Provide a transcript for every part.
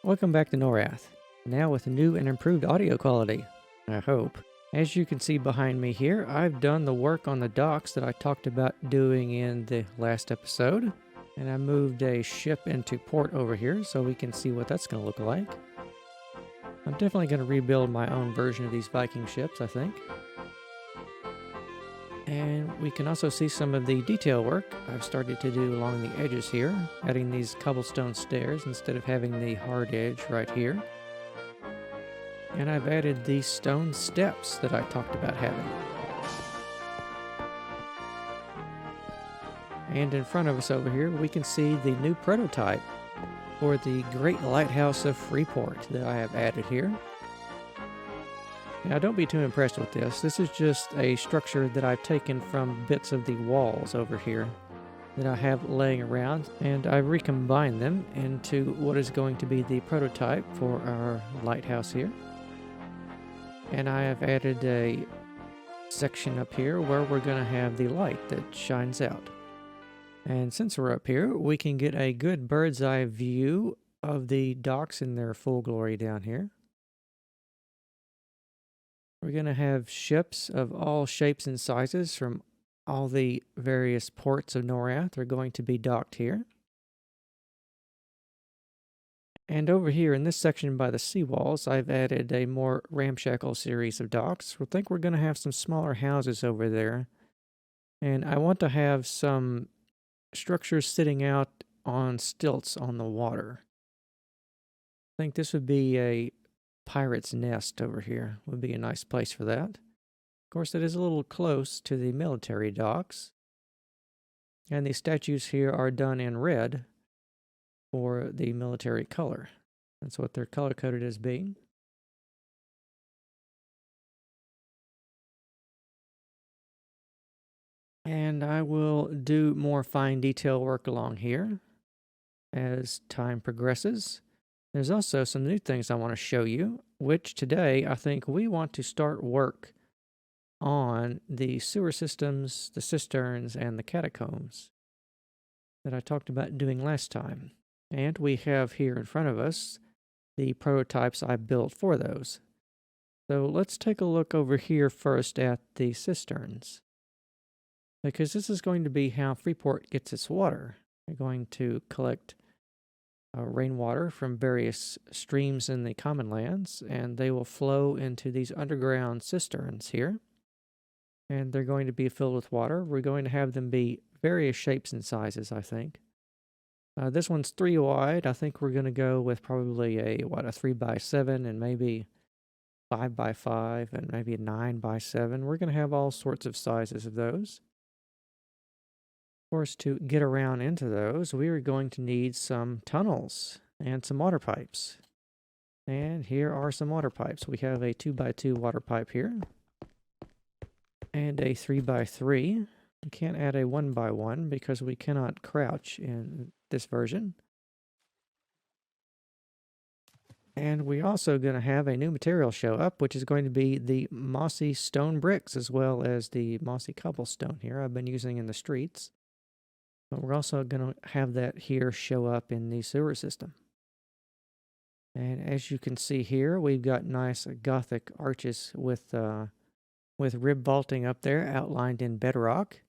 Welcome back to Norrath, now with new and improved audio quality, I hope. As you can see behind me here, I've done the work on the docks that I talked about doing in the last episode, and I moved a ship into port over here so we can see what that's going to look like. I'm definitely going to rebuild my own version of these Viking ships, I think. And we can also see some of the detail work I've started to do along the edges here, adding these cobblestone stairs instead of having the hard edge right here. And I've added these stone steps that I talked about having. And in front of us over here, we can see the new prototype for the Great Lighthouse of Freeport that I have added here. Now, don't be too impressed with this. This is just a structure that I've taken from bits of the walls over here that I have laying around, and I recombined them into what is going to be the prototype for our lighthouse here. And I have added a section up here where we're going to have the light that shines out. And since we're up here, we can get a good bird's eye view of the docks in their full glory down here. We're going to have ships of all shapes and sizes from all the various ports of Norrath are going to be docked here. And over here in this section by the seawalls, I've added a more ramshackle series of docks. I think we're going to have some smaller houses over there. And I want to have some structures sitting out on stilts on the water. I think this would be a pirate's nest over here. Would be a nice place for that. Of course, it is a little close to the military docks. And the statues here are done in red for the military color. That's what they're color-coded as being. And I will do more fine detail work along here as time progresses. There's also some new things I want to show you, which today I think we want to start work on the sewer systems, the cisterns, and the catacombs that I talked about doing last time. And we have here in front of us the prototypes I built for those. So let's take a look over here first at the cisterns, because this is going to be how Freeport gets its water. They're going to collect rainwater from various streams in the common lands, and they will flow into these underground cisterns here. And they're going to be filled with water. We're going to have them be various shapes and sizes, I think. This one's 3 wide. I think we're going to go with probably a 3x7 and maybe 5x5 and maybe a 9x7. We're going to have all sorts of sizes of those. Of course, to get around into those, we are going to need some tunnels and some water pipes. And here are some water pipes. We have a 2x2 water pipe here and a 3x3. We can't add a 1x1 because we cannot crouch in this version. And we're also going to have a new material show up, which is going to be the mossy stone bricks as well as the mossy cobblestone here I've been using in the streets. But we're also going to have that here show up in the sewer system. And as you can see here, we've got nice Gothic arches with rib vaulting up there outlined in bedrock.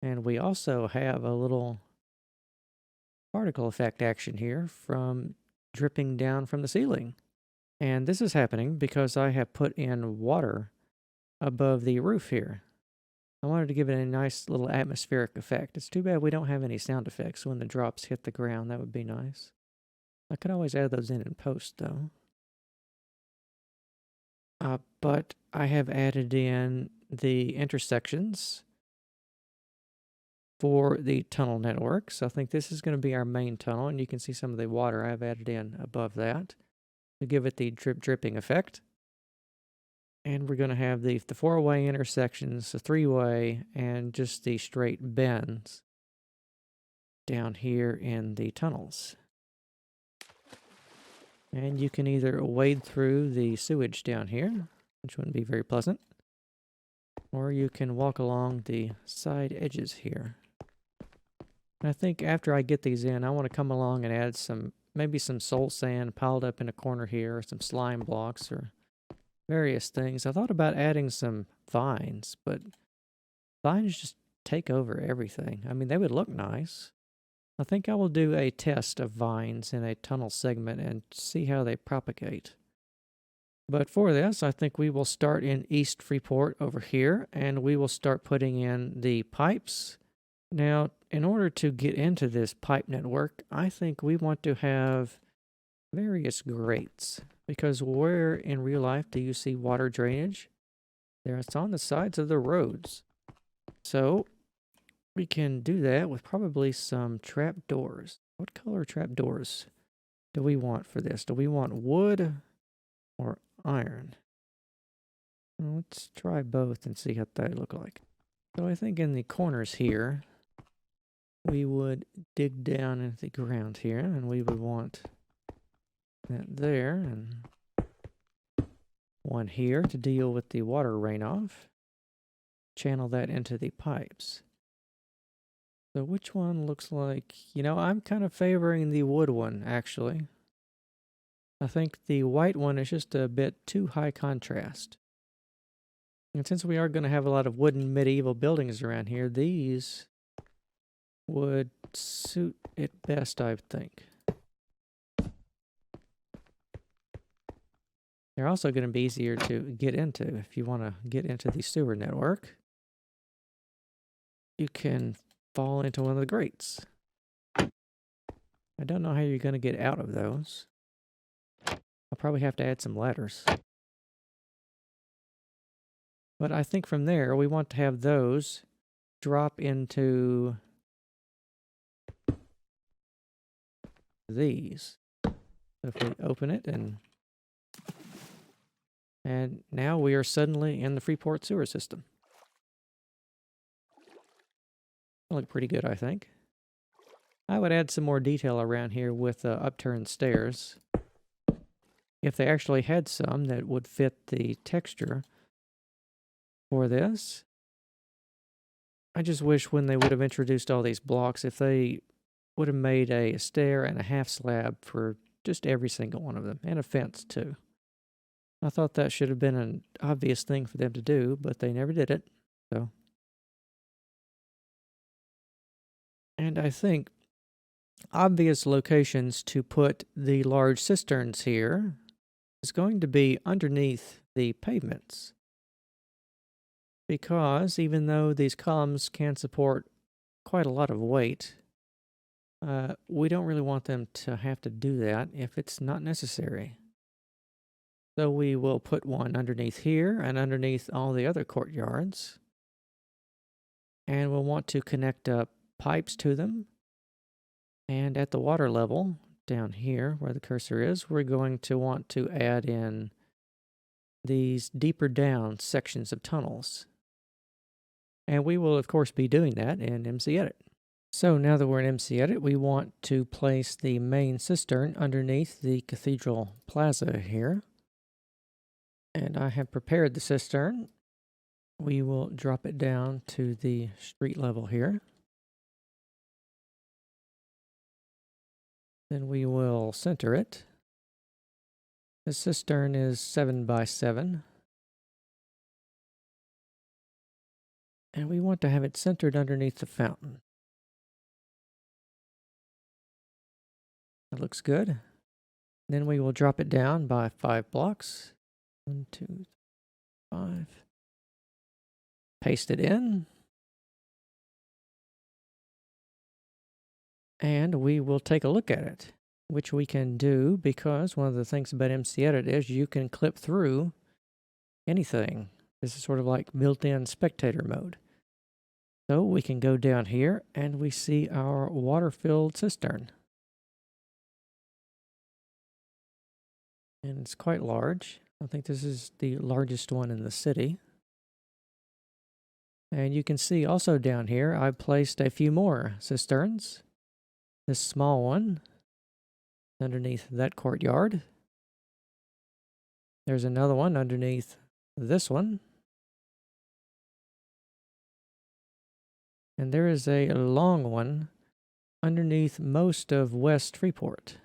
And we also have a little particle effect action here from dripping down from the ceiling. And this is happening because I have put in water above the roof here. I wanted to give it a nice little atmospheric effect. It's too bad we don't have any sound effects when the drops hit the ground. That would be nice. I could always add those in post, though. But I have added in the intersections for the tunnel networks. I think this is going to be our main tunnel, and you can see some of the water I've added in above that to give it the dripping effect. And we're going to have the 4-way intersections, the 3-way, and just the straight bends down here in the tunnels. And you can either wade through the sewage down here, which wouldn't be very pleasant, or you can walk along the side edges here. And I think after I get these in, I want to come along and add some maybe some soul sand piled up in a corner here, or some slime blocks, or various things. I thought about adding some vines, but vines just take over everything. I mean, they would look nice. I think I will do a test of vines in a tunnel segment and see how they propagate. But for this, I think we will start in East Freeport over here, and we will start putting in the pipes. Now, in order to get into this pipe network, I think we want to have various grates, because where in real life do you see water drainage? There, it's on the sides of the roads. So we can do that with probably some trap doors. What color trap doors do we want for this? Do we want wood or iron? Well, let's try both and see what they look like. So I think in the corners here, we would dig down into the ground here, and we would want that there, and one here to deal with the water runoff. Channel that into the pipes. So which one looks like, I'm kind of favoring the wood one, actually. I think the white one is just a bit too high contrast. And since we are going to have a lot of wooden medieval buildings around here, these would suit it best, I think. They're also going to be easier to get into if you want to get into the sewer network. You can fall into one of the grates. I don't know how you're going to get out of those. I'll probably have to add some ladders. But I think from there, we want to have those drop into these. So if we open it, and now we are suddenly in the Freeport sewer system. Look pretty good, I think. I would add some more detail around here with upturned stairs. If they actually had some that would fit the texture for this. I just wish when they would have introduced all these blocks, if they would have made a stair and a half slab for just every single one of them, and a fence too. I thought that should have been an obvious thing for them to do, but they never did it, so. And I think obvious locations to put the large cisterns here is going to be underneath the pavements. Because even though these columns can support quite a lot of weight, we don't really want them to have to do that if it's not necessary. So we will put one underneath here and underneath all the other courtyards. And we'll want to connect up pipes to them. And at the water level, down here where the cursor is, we're going to want to add in these deeper down sections of tunnels. And we will, of course, be doing that in MC Edit. So now that we're in MC Edit, we want to place the main cistern underneath the Cathedral Plaza here. And I have prepared the cistern. We will drop it down to the street level here. Then we will center it. The cistern is 7 by 7. And we want to have it centered underneath the fountain. That looks good. Then we will drop it down by 5 blocks. 1, 2, 5. Paste it in. And we will take a look at it, which we can do because one of the things about MC Edit is you can clip through anything. This is sort of like built-in spectator mode. So we can go down here and we see our water-filled cistern. And it's quite large. I think this is the largest one in the city. And you can see also down here, I placed a few more cisterns. This small one underneath that courtyard. There's another one underneath this one. And there is a long one underneath most of West Freeport.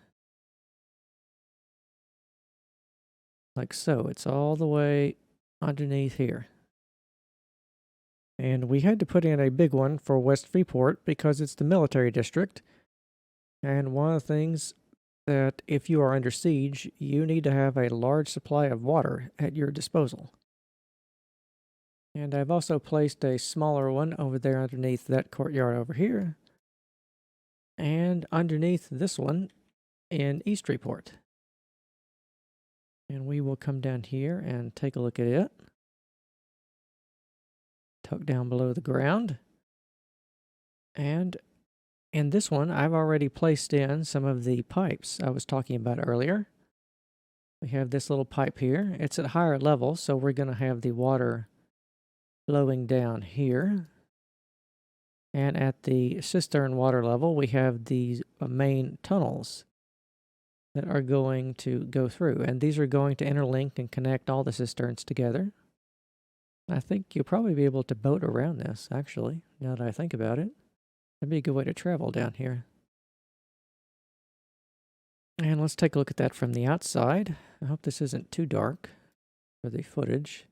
like so. It's all the way underneath here. And we had to put in a big one for West Freeport because it's the military district. And one of the things that if you are under siege, you need to have a large supply of water at your disposal. And I've also placed a smaller one over there underneath that courtyard over here. And underneath this one in East Freeport. And we will come down here and take a look at it. Tucked down below the ground. And in this one, I've already placed in some of the pipes I was talking about earlier. We have this little pipe here. It's at higher level, so we're going to have the water flowing down here. And at the cistern water level, we have these main tunnels that are going to go through. And these are going to interlink and connect all the cisterns together. I think you'll probably be able to boat around this, actually, now that I think about it. That'd be a good way to travel down here. And let's take a look at that from the outside. I hope this isn't too dark for the footage.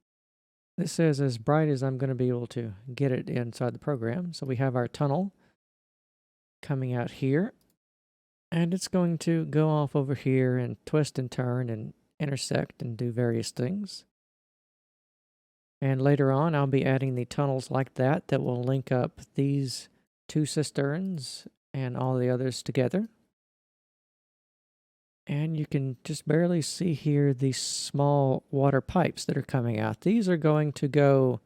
This is as bright as I'm going to be able to get it inside the program. So we have our tunnel coming out here. And it's going to go off over here and twist and turn and intersect and do various things. And later on, I'll be adding the tunnels like that will link up these two cisterns and all the others together. And you can just barely see here these small water pipes that are coming out. These are going to go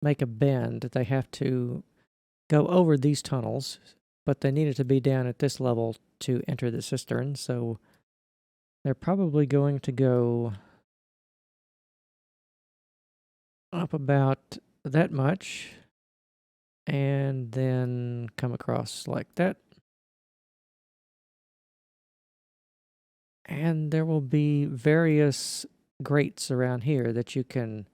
make a bend. They have to go over these tunnels, but they needed to be down at this level to enter the cistern. So they're probably going to go up about that much and then come across like that. And there will be various grates around here that you can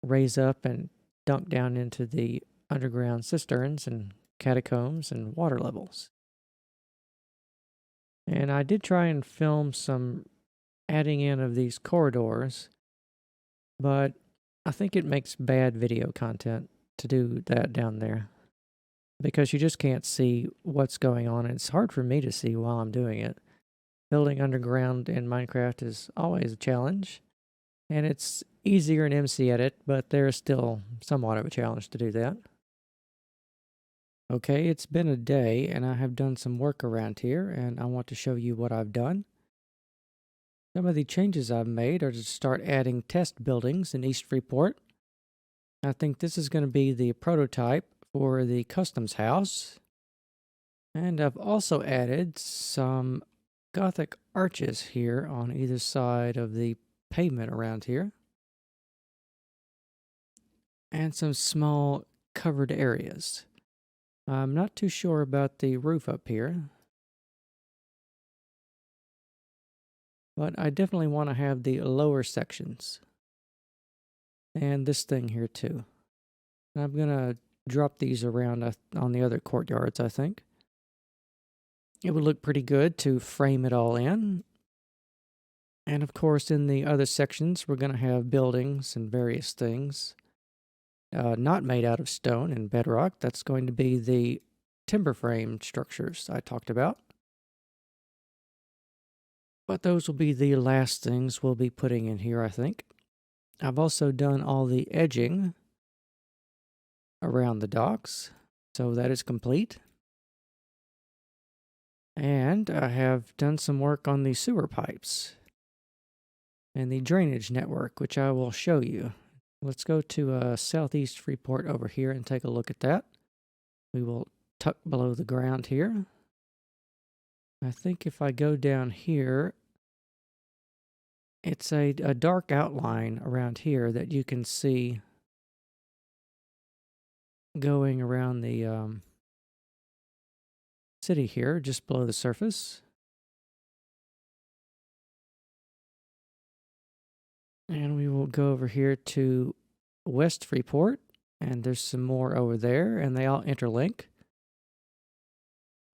raise up and dunk down into the underground cisterns and catacombs and water levels. And I did try and film some adding in of these corridors, but I think it makes bad video content to do that down there because you just can't see what's going on. And it's hard for me to see while I'm doing it. Building underground in Minecraft is always a challenge, and it's easier in MC Edit, but there is still somewhat of a challenge to do that. Okay, it's been a day, and I have done some work around here, and I want to show you what I've done. Some of the changes I've made are to start adding test buildings in East Freeport. I think this is going to be the prototype for the customs house. And I've also added some Gothic arches here on either side of the pavement around here. And some small covered areas. I'm not too sure about the roof up here. But I definitely want to have the lower sections. And this thing here too. I'm going to drop these around on the other courtyards, I think. It would look pretty good to frame it all in. And of course, in the other sections, we're going to have buildings and various things. Not made out of stone and bedrock. That's going to be the timber frame structures I talked about. But those will be the last things we'll be putting in here, I think. I've also done all the edging around the docks, so that is complete. And I have done some work on the sewer pipes and the drainage network, which I will show you. Let's go to Southeast Freeport over here and take a look at that. We will tuck below the ground here. I think if I go down here, it's a dark outline around here that you can see going around the city here, just below the surface. And we will go over here to West Freeport, and there's some more over there, and they all interlink.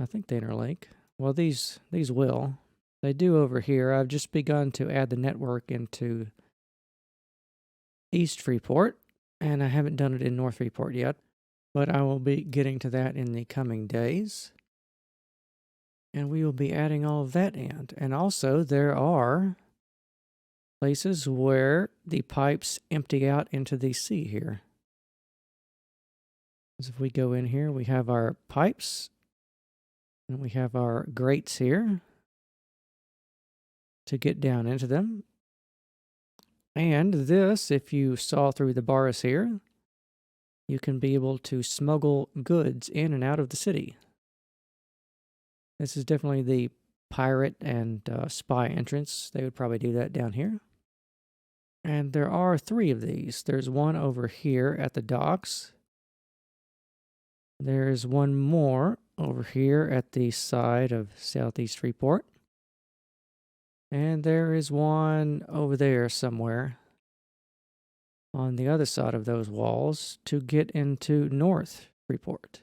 I think they interlink. Well, these will. They do over here. I've just begun to add the network into East Freeport, and I haven't done it in North Freeport yet, but I will be getting to that in the coming days. And we will be adding all of that in. And also, there are places where the pipes empty out into the sea here. As if we go in here, we have our pipes, and we have our grates here to get down into them. And this, if you saw through the bars here, you can be able to smuggle goods in and out of the city. This is definitely the pirate and spy entrance. They would probably do that down here. And there are 3 of these. There's one over here at the docks. There's one more over here at the side of Southeast Freeport. And there is one over there somewhere on the other side of those walls to get into North Freeport.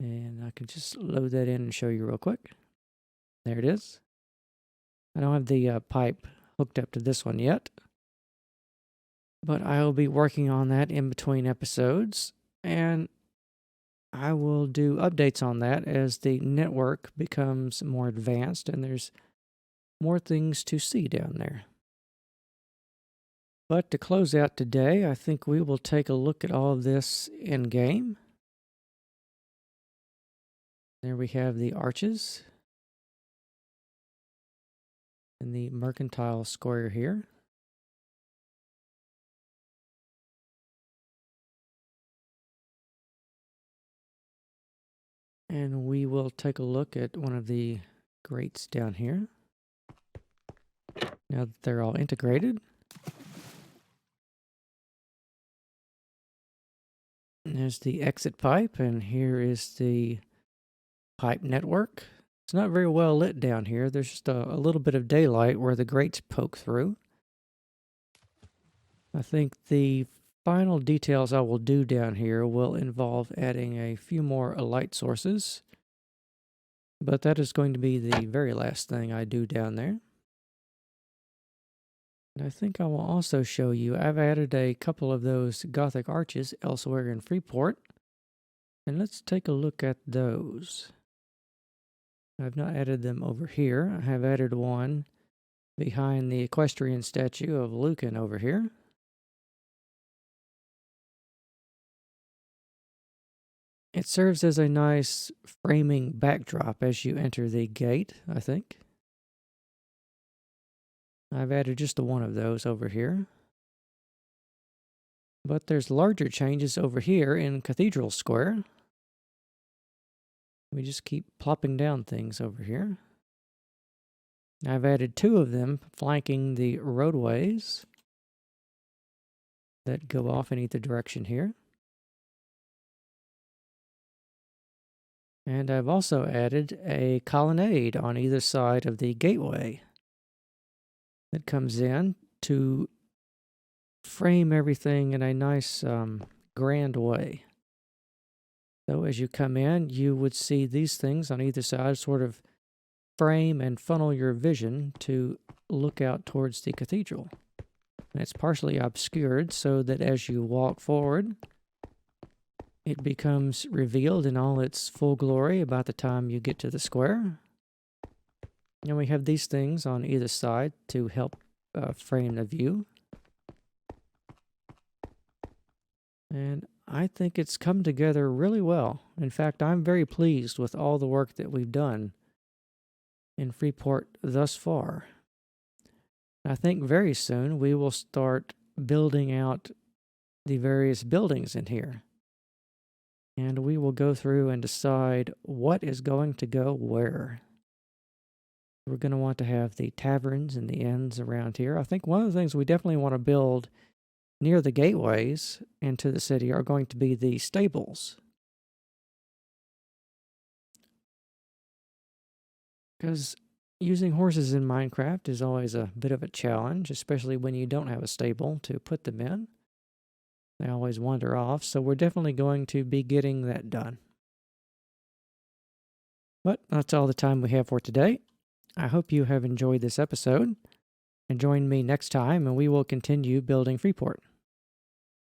And I can just load that in and show you real quick. There it is. I don't have the pipe hooked up to this one yet, but I will be working on that in between episodes, and I will do updates on that as the network becomes more advanced and there's more things to see down there. But to close out today, I think we will take a look at all of this in game. There we have the arches and the mercantile square here. And we will take a look at one of the grates down here. Now that they're all integrated. And there's the exit pipe, and here is the pipe network. It's not very well lit down here. There's just a little bit of daylight where the grates poke through. I think the final details I will do down here will involve adding a few more light sources, but that is going to be the very last thing I do down there. And I think I will also show you, I've added a couple of those Gothic arches elsewhere in Freeport, and let's take a look at those. I've not added them over here. I have added one behind the equestrian statue of Lucan over here. It serves as a nice framing backdrop as you enter the gate, I think. I've added just the one of those over here. But there's larger changes over here in Cathedral Square. We just keep plopping down things over here. I've added 2 of them flanking the roadways that go off in either direction here. And I've also added a colonnade on either side of the gateway that comes in to frame everything in a nice grand way. So as you come in, you would see these things on either side sort of frame and funnel your vision to look out towards the cathedral. And it's partially obscured so that as you walk forward, it becomes revealed in all its full glory about the time you get to the square. And we have these things on either side to help frame the view. And I think it's come together really well. In fact, I'm very pleased with all the work that we've done in Freeport thus far. I think very soon we will start building out the various buildings in here. And we will go through and decide what is going to go where. We're going to want to have the taverns and the inns around here. I think one of the things we definitely want to build near the gateways into the city are going to be the stables. Because using horses in Minecraft is always a bit of a challenge, especially when you don't have a stable to put them in. They always wander off, so we're definitely going to be getting that done. But that's all the time we have for today. I hope you have enjoyed this episode and join me next time and we will continue building Freeport.